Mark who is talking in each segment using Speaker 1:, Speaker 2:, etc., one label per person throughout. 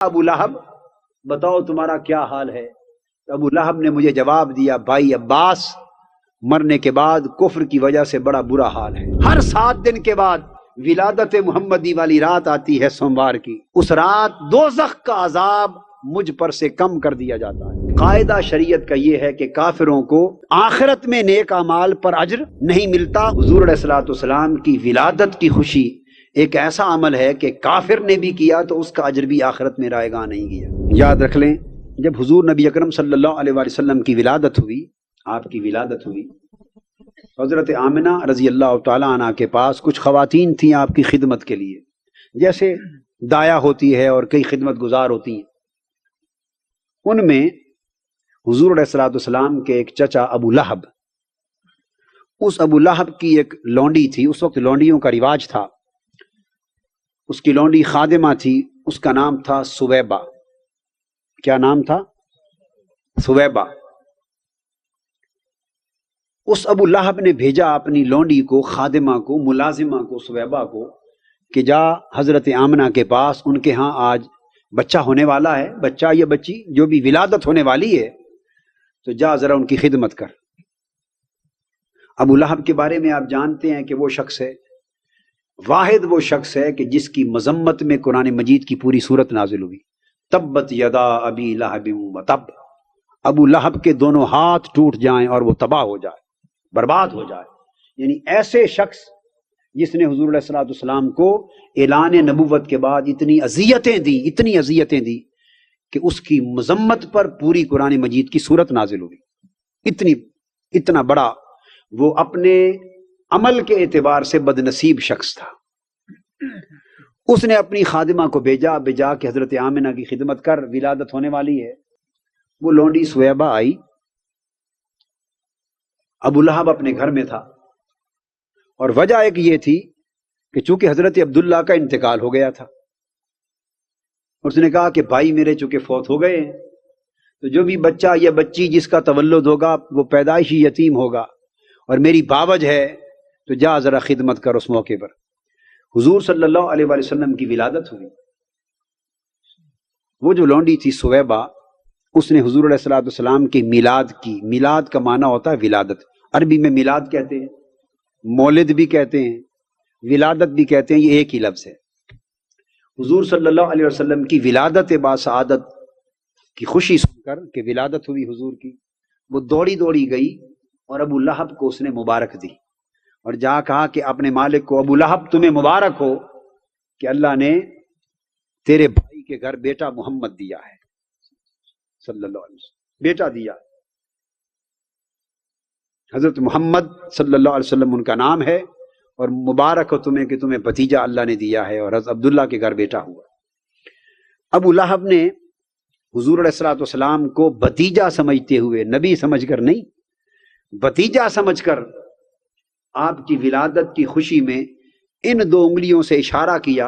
Speaker 1: ابو لہب بتاؤ تمہارا کیا حال ہے؟ تو ابو لہب نے مجھے جواب دیا بھائی عباس مرنے کے بعد کفر کی وجہ سے بڑا برا حال ہے۔ ہر 7 دن کے بعد ولادت محمدی والی رات آتی ہے سوموار کی، اس رات دوزخ کا عذاب مجھ پر سے کم کر دیا جاتا ہے۔ قاعدہ شریعت کا یہ ہے کہ کافروں کو آخرت میں نیک اعمال پر اجر نہیں ملتا۔ حضور علیہ الصلوۃ والسلام کی ولادت کی خوشی ایک ایسا عمل ہے کہ کافر نے بھی کیا تو اس کا اجر بھی آخرت میں رائے گاہ نہیں گیا۔ یاد رکھ لیں، جب حضور نبی اکرم صلی اللہ علیہ وآلہ وسلم کی ولادت ہوئی، آپ کی ولادت ہوئی، حضرت آمنہ رضی اللہ تعالی عنہ کے پاس کچھ خواتین تھیں آپ کی خدمت کے لیے، جیسے دایا ہوتی ہے اور کئی خدمت گزار ہوتی ہیں۔ ان میں حضور علیہ الصلوۃ والسلام کے ایک چچا ابو لہب، اس ابو لہب کی ایک لونڈی تھی، اس وقت لونڈیوں کا رواج تھا، اس کی لونڈی خادمہ تھی، اس کا نام تھا سویبہ۔ کیا نام تھا؟ سویبہ۔ اس ابو لہب نے بھیجا اپنی لونڈی کو، خادمہ کو، ملازمہ کو، سویبہ کو، کہ جا حضرت آمنہ کے پاس، ان کے ہاں آج بچہ ہونے والا ہے، بچہ یا بچی جو بھی ولادت ہونے والی ہے، تو جا ذرا ان کی خدمت کر۔ ابو لہب کے بارے میں آپ جانتے ہیں کہ وہ شخص ہے، واحد وہ شخص ہے کہ جس کی مذمت میں قرآن مجید کی پوری سورت نازل ہوئی، تبت یدا ابی لہب وتب، ابو لہب کے دونوں ہاتھ ٹوٹ جائیں اور وہ تباہ ہو جائے، برباد ہو جائے۔ یعنی ایسے شخص جس نے حضور علیہ الصلوۃ والسلام کو اعلان نبوت کے بعد اتنی اذیتیں دی کہ اس کی مذمت پر پوری قرآن مجید کی سورت نازل ہوئی۔ اتنا بڑا وہ اپنے عمل کے اعتبار سے بد نصیب شخص تھا۔ اس نے اپنی خادمہ کو بھیجا کہ حضرت آمنہ کی خدمت کر، ولادت ہونے والی ہے۔ وہ لونڈی سویبہ آئی، ابو لہب اپنے گھر میں تھا، اور وجہ ایک یہ تھی کہ چونکہ حضرت عبداللہ کا انتقال ہو گیا تھا، اس نے کہا کہ بھائی میرے چونکہ فوت ہو گئے ہیں، تو جو بھی بچہ یا بچی جس کا تولد ہوگا وہ پیدائشی یتیم ہوگا، اور میری باوج ہے، تو جا ذرا خدمت کر۔ اس موقع پر حضور صلی اللہ علیہ وآلہ وسلم کی ولادت ہوئی۔ وہ جو لونڈی تھی سویبہ، اس نے حضور علیہ الصلوۃ والسلام کی میلاد کی۔ میلاد کا معنی ہوتا ہے ولادت، عربی میں میلاد کہتے ہیں، مولد بھی کہتے ہیں، ولادت بھی کہتے ہیں، یہ ایک ہی لفظ ہے۔ حضور صلی اللہ علیہ وسلم کی ولادت با سعادت کی خوشی سن کر کہ ولادت ہوئی حضور کی، وہ دوڑی گئی اور ابو لہب کو اس نے مبارک دی، اور جا کہا کہ اپنے مالک کو، ابو لہب تمہیں مبارک ہو کہ اللہ نے تیرے بھائی کے گھر بیٹا محمد دیا ہے صلی اللہ علیہ وسلم، بیٹا دیا۔ حضرت محمد صلی اللہ علیہ وسلم ان کا نام ہے، اور مبارک ہو تمہیں کہ تمہیں بھتیجا اللہ نے دیا ہے، اور حضرت عبداللہ کے گھر بیٹا ہوا۔ ابو لہب نے حضور علیہ الصلوۃ والسلام کو بھتیجا سمجھتے ہوئے، نبی سمجھ کر نہیں، بھتیجا سمجھ کر آپ کی ولادت کی خوشی میں ان 2 انگلیوں سے اشارہ کیا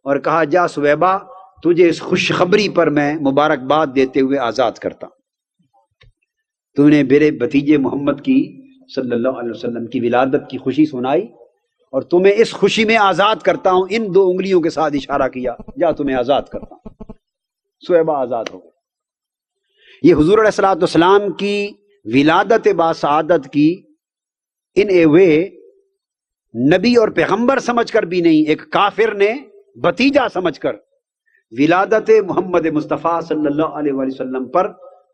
Speaker 1: اور کہا جا سویبہ، تجھے اس خوشخبری پر میں مبارکباد دیتے ہوئے آزاد کرتا ہوں۔ تو نے میرے بھتیجے محمد کی صلی اللہ علیہ وسلم کی ولادت کی خوشی سنائی، اور تمہیں اس خوشی میں آزاد کرتا ہوں۔ ان 2 انگلیوں کے ساتھ اشارہ کیا، جا تمہیں آزاد کرتا ہوں۔ سویبہ آزاد ہو گئے۔ یہ حضور علیہ الصلوۃ والسلام کی ولادت با سعادت کی ان اے وے نبی اور پیغمبر سمجھ کر بھی نہیں، ایک کافر نے بھتیجا سمجھ کر ولادت محمد مصطفیٰ صلی اللہ علیہ وآلہ وسلم پر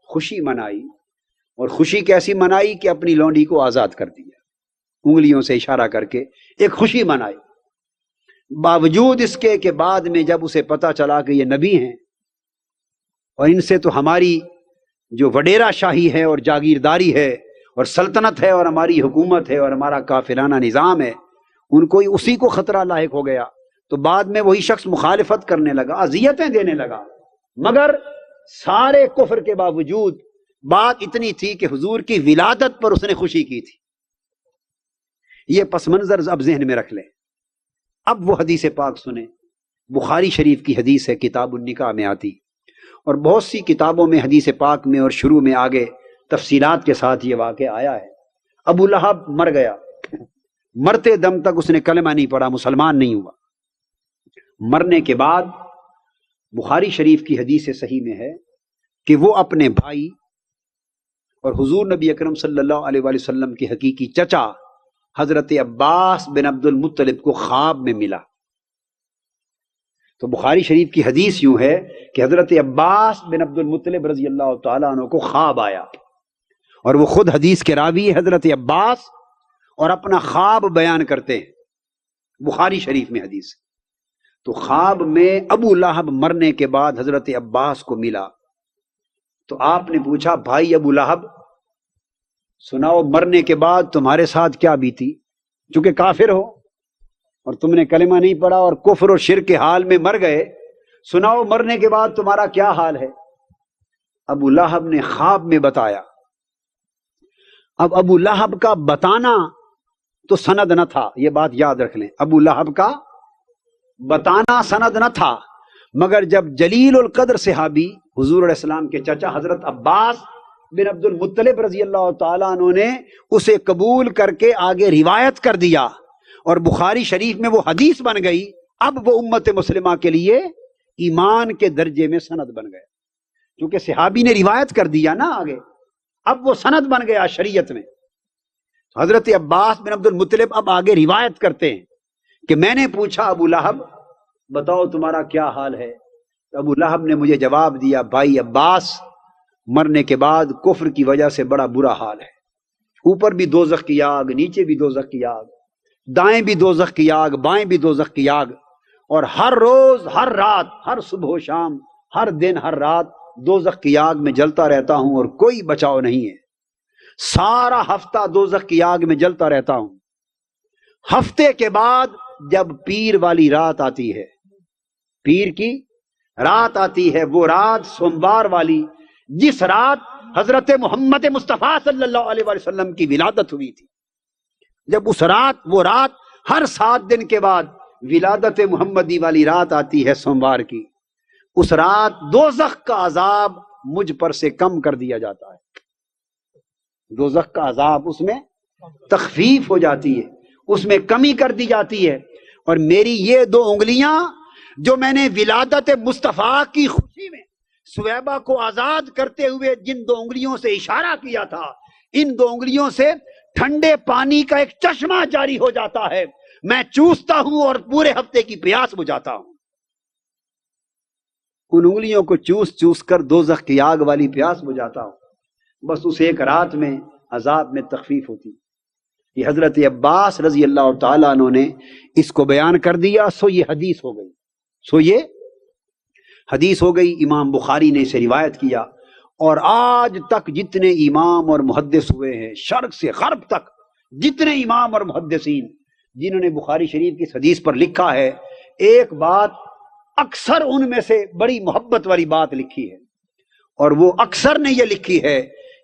Speaker 1: خوشی منائی، اور خوشی کیسی منائی کہ اپنی لونڈی کو آزاد کر دیا، انگلیوں سے اشارہ کر کے ایک خوشی منائی۔ باوجود اس کے کہ بعد میں جب اسے پتا چلا کہ یہ نبی ہیں اور ان سے تو ہماری جو وڈیرا شاہی ہے اور جاگیرداری ہے اور سلطنت ہے اور ہماری حکومت ہے اور ہمارا کافرانہ نظام ہے، ان کو اسی کو خطرہ لاحق ہو گیا، تو بعد میں وہی شخص مخالفت کرنے لگا، اذیتیں دینے لگا۔ مگر سارے کفر کے باوجود بات اتنی تھی کہ حضور کی ولادت پر اس نے خوشی کی تھی۔ یہ پس منظر اب ذہن میں رکھ لیں۔ اب وہ حدیث پاک سنیں، بخاری شریف کی حدیث ہے، کتاب النکاح میں آتی، اور بہت سی کتابوں میں حدیث پاک میں اور شروع میں آگے تفصیلات کے ساتھ یہ واقعہ آیا ہے۔ ابو لہب مر گیا، مرتے دم تک اس نے کلمہ نہیں پڑھا، مسلمان نہیں ہوا۔ مرنے کے بعد بخاری شریف کی حدیث صحیح میں ہے کہ وہ اپنے بھائی اور حضور نبی اکرم صلی اللہ علیہ وآلہ وسلم کے حقیقی چچا حضرت عباس بن عبد المطلب کو خواب میں ملا. تو بخاری شریف کی حدیث یوں ہے کہ حضرت عباس بن عبد المطلب رضی اللہ تعالیٰ عنہ کو خواب آیا، اور وہ خود حدیث کے راوی حضرت عباس اور اپنا خواب بیان کرتے ہیں. بخاری شریف میں حدیث. تو خواب میں ابو لہب مرنے کے بعد حضرت عباس کو ملا. تو آپ نے پوچھا بھائی ابو لہب سناؤ مرنے کے بعد تمہارے ساتھ کیا بیتی، چونکہ کافر ہو اور تم نے کلمہ نہیں پڑھا اور کفر اور شرک کے حال میں مر گئے، سناؤ مرنے کے بعد تمہارا کیا حال ہے. ابو لہب نے خواب میں بتایا. اب ابو لہب کا بتانا تو سند نہ تھا، یہ بات یاد رکھ لیں. ابو لہب کا بتانا سند نہ تھا، مگر جب جلیل القدر صحابی حضور علیہ السلام کے چچا حضرت عباس بن عبد المطلب رضی اللہ تعالیٰ عنہ نے اسے قبول کر کے آگے روایت کر دیا اور بخاری شریف میں وہ حدیث بن گئی، اب وہ امت مسلمہ کے لیے ایمان کے درجے میں سند بن گئے. کیونکہ صحابی نے روایت کر دیا نا آگے، اب وہ سند بن گیا شریعت میں. حضرت عباس بن عبد المطلب اب آگے روایت کرتے ہیں کہ میں نے پوچھا ابو لہب بتاؤ تمہارا کیا حال ہے. ابو لہب نے مجھے جواب دیا بھائی عباس مرنے کے بعد کفر کی وجہ سے بڑا برا حال ہے. اوپر بھی دوزخ کی آگ، نیچے بھی دوزخ کی آگ، دائیں بھی دوزخ کی آگ، بائیں بھی دوزخ کی آگ، اور ہر روز ہر رات ہر صبح و شام ہر دن ہر رات دوزخ کی آگ میں جلتا رہتا ہوں اور کوئی بچاؤ نہیں ہے. سارا ہفتہ دوزخ کی آگ میں جلتا رہتا ہوں. ہفتے کے بعد جب پیر والی رات آتی ہے، پیر کی رات آتی ہے، وہ رات سوموار والی جس رات حضرت محمد مصطفیٰ صلی اللہ علیہ وسلم کی ولادت ہوئی تھی، جب اس رات وہ رات ہر 7 دن کے بعد ولادت محمدی والی رات آتی ہے سوموار کی، اس رات دوزخ کا عذاب مجھ پر سے کم کر دیا جاتا ہے. دوزخ کا عذاب اس میں تخفیف ہو جاتی ہے، اس میں کمی کر دی جاتی ہے. اور میری یہ 2 انگلیاں جو میں نے ولادت مصطفیٰ کی خوشی میں سویبہ کو آزاد کرتے ہوئے جن 2 انگلیوں سے اشارہ کیا تھا، ان 2 انگلیوں سے ٹھنڈے پانی کا ایک چشمہ جاری ہو جاتا ہے. میں چوستا ہوں اور پورے ہفتے کی پیاس بجھاتا ہوں. ان انگلیوں کو چوس چوس کر دوزخ کی آگ والی پیاس بجھاتا ہوں. بس اس ایک رات میں عذاب میں تخفیف ہوتی. یہ حضرت عباس رضی اللہ تعالیٰ عنہ نے اس کو بیان کر دیا، سو یہ حدیث ہو گئی. سو یہ حدیث ہو گئی. امام بخاری نے اسے روایت کیا، اور آج تک جتنے امام اور محدث ہوئے ہیں شرق سے غرب تک، جتنے امام اور محدثین جنہوں نے بخاری شریف کی حدیث پر لکھا ہے، ایک بات اکثر ان میں سے بڑی محبت والی بات لکھی ہے، اور وہ اکثر نے یہ لکھی ہے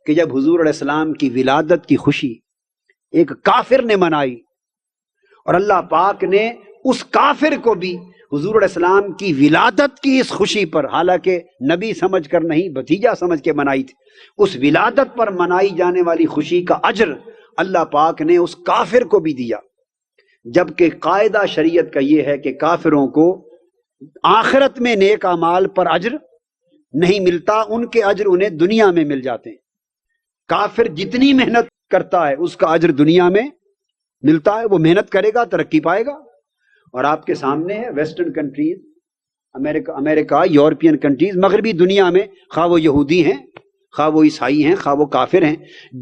Speaker 1: کہ جب حضور علیہ السلام کی ولادت کی خوشی ایک کافر نے منائی، اور اللہ پاک نے اس کافر کو بھی حضور علیہ السلام کی ولادت کی اس خوشی پر، حالانکہ نبی سمجھ کر نہیں بھتیجا سمجھ کے منائی تھی، اس ولادت پر منائی جانے والی خوشی کا اجر اللہ پاک نے اس کافر کو بھی دیا. جبکہ قاعدہ شریعت کا یہ ہے کہ کافروں کو آخرت میں نیک اعمال پر اجر نہیں ملتا، ان کے اجر انہیں دنیا میں مل جاتے ہیں. کافر جتنی محنت کرتا ہے اس کا اجر دنیا میں ملتا ہے، وہ محنت کرے گا ترقی پائے گا. اور آپ کے سامنے ہے ویسٹرن کنٹریز، امریکہ، یورپین کنٹریز، مغربی دنیا میں، خواہ وہ یہودی ہیں، خواہ وہ عیسائی ہیں، خواہ وہ کافر ہیں،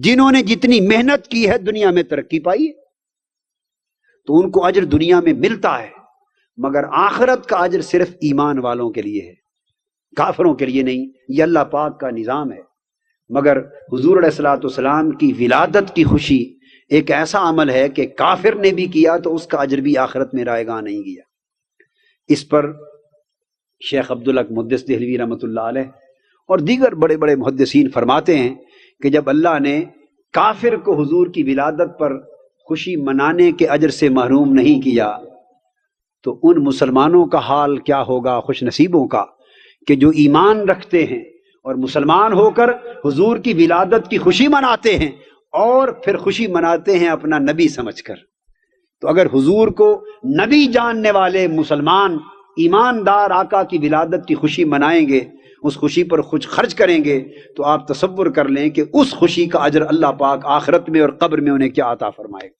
Speaker 1: جنہوں نے جتنی محنت کی ہے دنیا میں ترقی پائی ہے، تو ان کو اجر دنیا میں ملتا ہے. مگر آخرت کا اجر صرف ایمان والوں کے لیے ہے، کافروں کے لیے نہیں. یہ اللہ پاک کا نظام ہے. مگر حضور علیہ الصلوۃ والسلام کی ولادت کی خوشی ایک ایسا عمل ہے کہ کافر نے بھی کیا تو اس کا اجر بھی آخرت میں رائے گاہ نہیں گیا. اس پر شیخ عبدالحق محدث دہلوی رحمۃ اللہ علیہ اور دیگر بڑے بڑے محدثین فرماتے ہیں کہ جب اللہ نے کافر کو حضور کی ولادت پر خوشی منانے کے اجر سے محروم نہیں کیا، تو ان مسلمانوں کا حال کیا ہوگا، خوش نصیبوں کا، کہ جو ایمان رکھتے ہیں اور مسلمان ہو کر حضور کی ولادت کی خوشی مناتے ہیں، اور پھر خوشی مناتے ہیں اپنا نبی سمجھ کر. تو اگر حضور کو نبی جاننے والے مسلمان ایماندار آقا کی ولادت کی خوشی منائیں گے، اس خوشی پر کچھ خرچ کریں گے، تو آپ تصور کر لیں کہ اس خوشی کا اجر اللہ پاک آخرت میں اور قبر میں انہیں کیا عطا فرمائے گا۔